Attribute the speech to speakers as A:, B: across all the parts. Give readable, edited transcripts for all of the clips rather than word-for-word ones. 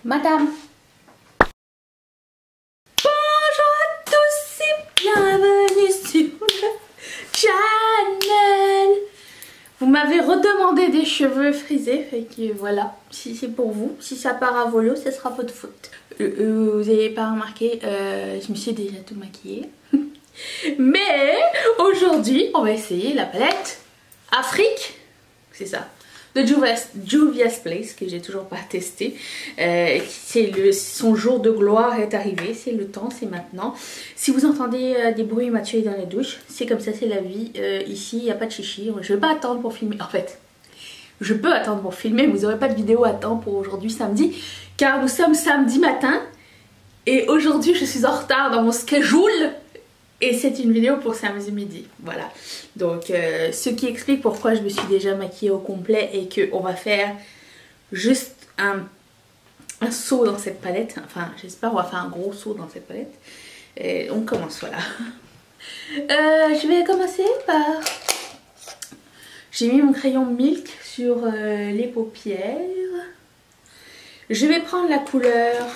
A: Madame. Bonjour à tous et bienvenue sur le channel. Vous m'avez redemandé des cheveux frisés, fait que voilà, si c'est pour vous, si ça part à volo, ce sera votre faute. Vous n'avez pas remarqué, je me suis déjà tout maquillée. Mais aujourd'hui, on va essayer la palette Afrique, c'est ça, de Juvia's Place, que j'ai toujours pas testé. Son jour de gloire est arrivé, c'est le temps, c'est maintenant. Si vous entendez des bruits Mathieu est dans la douche, c'est comme ça, c'est la vie. Ici, il n'y a pas de chichi, je vais pas attendre pour filmer. En fait, je peux attendre pour filmer, vous n'aurez pas de vidéo à temps pour aujourd'hui samedi, car nous sommes samedi matin. Et aujourd'hui, je suis en retard dans mon schedule. Et c'est une vidéo pour samedi midi, voilà. Donc, ce qui explique pourquoi je me suis déjà maquillée au complet et qu'on va faire juste un saut dans cette palette. Enfin, j'espère on va faire un gros saut dans cette palette. Et on commence, voilà. Je vais commencer par... J'ai mis mon crayon Milk sur les paupières. Je vais prendre la couleur...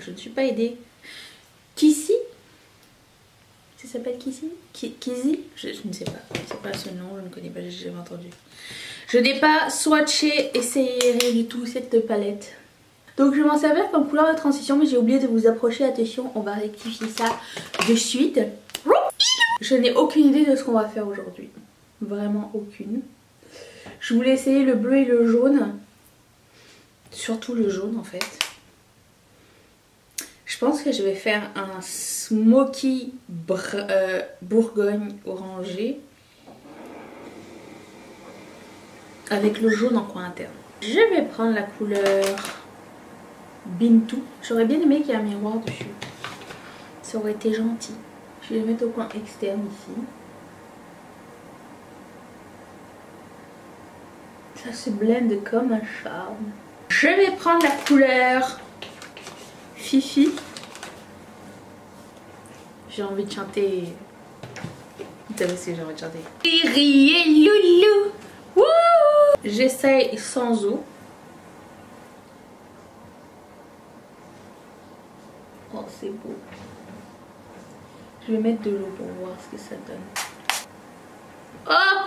A: Je ne suis pas aidée. Kissy, ça s'appelle Kissy? Kizzy? Je ne sais pas, c'est pas ce nom, je ne connais pas, j'ai jamais entendu. Je n'ai pas swatché, essayé rien du tout cette palette. Donc je vais m'en servir comme couleur de transition, mais j'ai oublié de vous approcher, attention, on va rectifier ça de suite. Je n'ai aucune idée de ce qu'on va faire aujourd'hui, vraiment aucune. Je voulais essayer le bleu et le jaune, surtout le jaune en fait. Je pense que je vais faire un smoky bourgogne orangé avec le jaune en coin interne. Je vais prendre la couleur Bintou. J'aurais bien aimé qu'il y ait un miroir dessus. Ça aurait été gentil. Je vais le mettre au coin externe ici. Ça se blende comme un charme. Je vais prendre la couleur Fifi. J'ai envie de chanter. Vous savez ce que j'ai envie de chanter. Riri loulou. Wouh. J'essaye sans eau. Oh, c'est beau. Je vais mettre de l'eau pour voir ce que ça donne. Oh,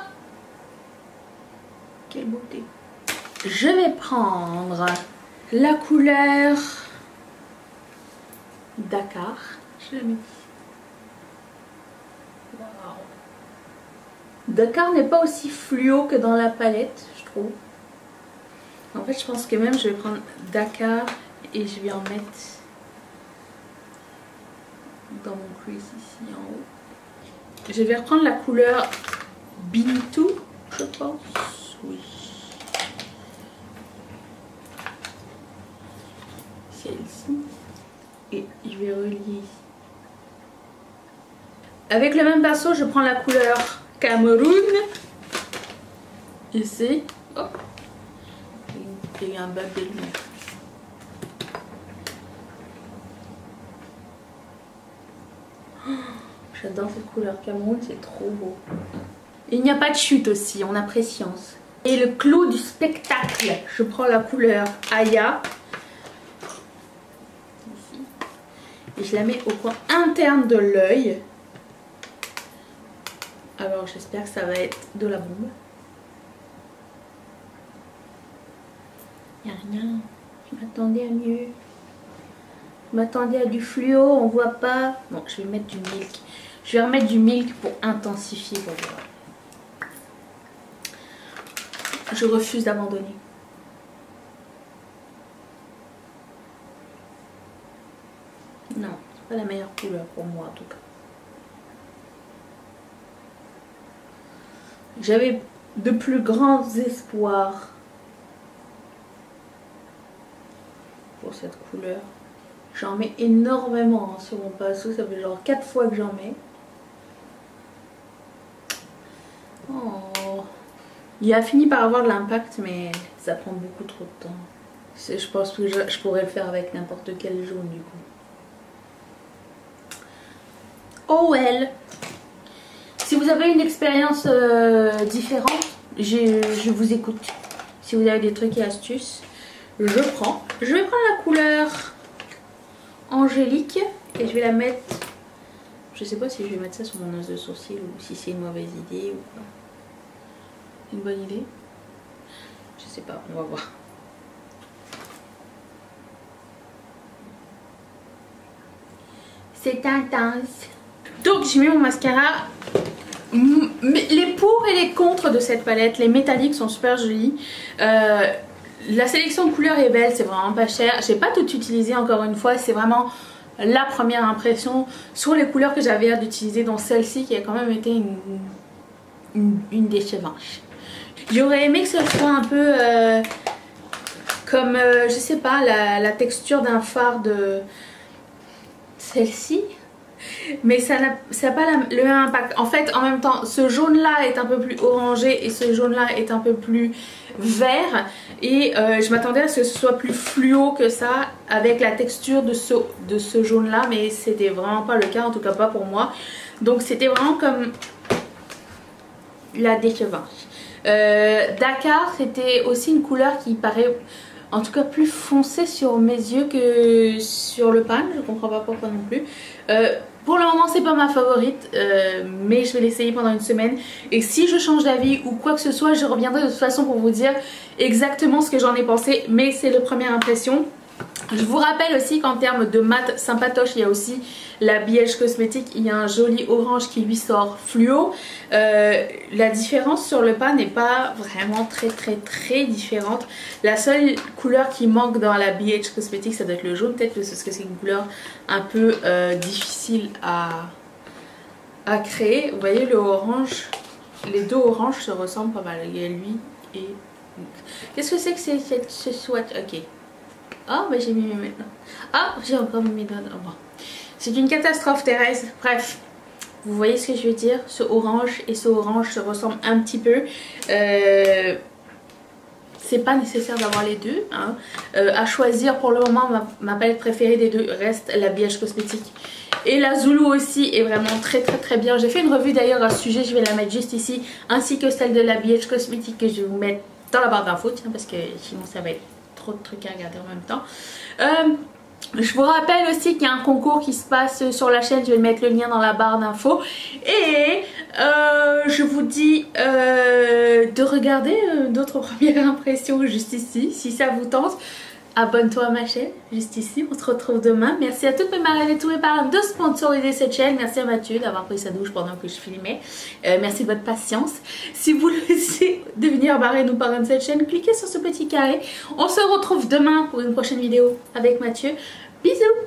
A: quelle beauté. Je vais prendre la couleur Dakar. Je la mets ici. Wow. Dakar n'est pas aussi fluo que dans la palette, je trouve. En fait, je pense que même je vais prendre Dakar et je vais en mettre dans mon crease ici en haut. Je vais reprendre la couleur Bintou, je pense. Oui. Celle-ci. Et je vais relier ici. Avec le même pinceau, je prends la couleur Cameroun. Ici. Oh. Il y a un bug de lumière. Oh, j'adore cette couleur Cameroun, c'est trop beau. Il n'y a pas de chute aussi, on a préscience. Et le clou du spectacle, je prends la couleur Aya. Et je la mets au coin interne de l'œil. Alors j'espère que ça va être de la bombe. Il n'y a rien. Je m'attendais à mieux. Je m'attendais à du fluo, on voit pas. Bon, je vais mettre du milk. Je vais remettre du milk pour intensifier pour voir. Je refuse d'abandonner. Non, c'est pas la meilleure couleur pour moi en tout cas. J'avais de plus grands espoirs pour cette couleur. J'en mets énormément sur mon pinceau, ça fait genre 4 fois que j'en mets. Oh. Il a fini par avoir de l'impact, mais ça prend beaucoup trop de temps. Je pense que je pourrais le faire avec n'importe quel jaune du coup. Oh well. Si vous avez une expérience différente, je vous écoute. Si vous avez des trucs et astuces, je prends. Je vais prendre la couleur angélique et je vais la mettre. Je sais pas si je vais mettre ça sur mon os de sourcil ou si c'est une mauvaise idée ou pas. Une bonne idée? Je sais pas, on va voir. C'est intense. Donc j'ai mis mon mascara. Les pour et les contre de cette palette, les métalliques sont super jolis. La sélection de couleurs est belle, c'est vraiment pas cher. J'ai pas tout utilisé encore une fois, c'est vraiment la première impression sur les couleurs que j'avais hâte d'utiliser, dont celle-ci qui a quand même été une décevante. J'aurais aimé que ce soit un peu comme, je sais pas, la texture d'un fard de celle-ci. Mais ça n'a pas le même impact. En fait, en même temps, ce jaune là est un peu plus orangé et ce jaune là est un peu plus vert. Et je m'attendais à ce que ce soit plus fluo que ça avec la texture de ce jaune là. Mais c'était vraiment pas le cas, en tout cas pas pour moi. Donc c'était vraiment comme la décevance. Dakar, c'était aussi une couleur qui paraît en tout cas plus foncée sur mes yeux que sur le pan. Je comprends pas pourquoi non plus. Pour le moment c'est pas ma favorite, mais je vais l'essayer pendant une semaine. Et si je change d'avis ou quoi que ce soit, je reviendrai de toute façon pour vous dire exactement ce que j'en ai pensé. Mais c'est la première impression. Je vous rappelle aussi qu'en termes de mat sympatoche, il y a aussi la BH Cosmetics. Il y a un joli orange qui lui sort fluo. La différence sur le pas n'est pas vraiment très différente. La seule couleur qui manque dans la BH Cosmetics, ça doit être le jaune, peut-être parce que c'est une couleur un peu difficile à créer. Vous voyez le orange, les deux oranges se ressemblent pas mal. Il y a lui et... Qu'est-ce que c'est que ce swatch? Ok. Oh, bah j'ai mis mes maintenant. Ah, j'ai encore mis mes doigts. Oh, bon. C'est une catastrophe, Thérèse. Bref, vous voyez ce que je veux dire? Ce orange et ce orange se ressemblent un petit peu. C'est pas nécessaire d'avoir les deux. Hein. À choisir pour le moment, ma palette préférée des deux reste la BH Cosmetics. Et la Zulu aussi est vraiment très bien. J'ai fait une revue d'ailleurs à ce sujet, je vais la mettre juste ici. Ainsi que celle de la BH Cosmetics que je vais vous mettre dans la barre d'infos. Parce que sinon ça va être trop de trucs à regarder en même temps. Je vous rappelle aussi qu'il y a un concours qui se passe sur la chaîne, je vais mettre le lien dans la barre d'infos. Et je vous dis de regarder d'autres premières impressions juste ici, si ça vous tente. Abonne-toi à ma chaîne, juste ici, on se retrouve demain. Merci à toutes mes marraines et tous mes parrains de sponsoriser cette chaîne. Merci à Mathieu d'avoir pris sa douche pendant que je filmais. Merci de votre patience. Si vous voulez devenir marraine ou parrain de cette chaîne, cliquez sur ce petit carré. On se retrouve demain pour une prochaine vidéo avec Mathieu. Bisous!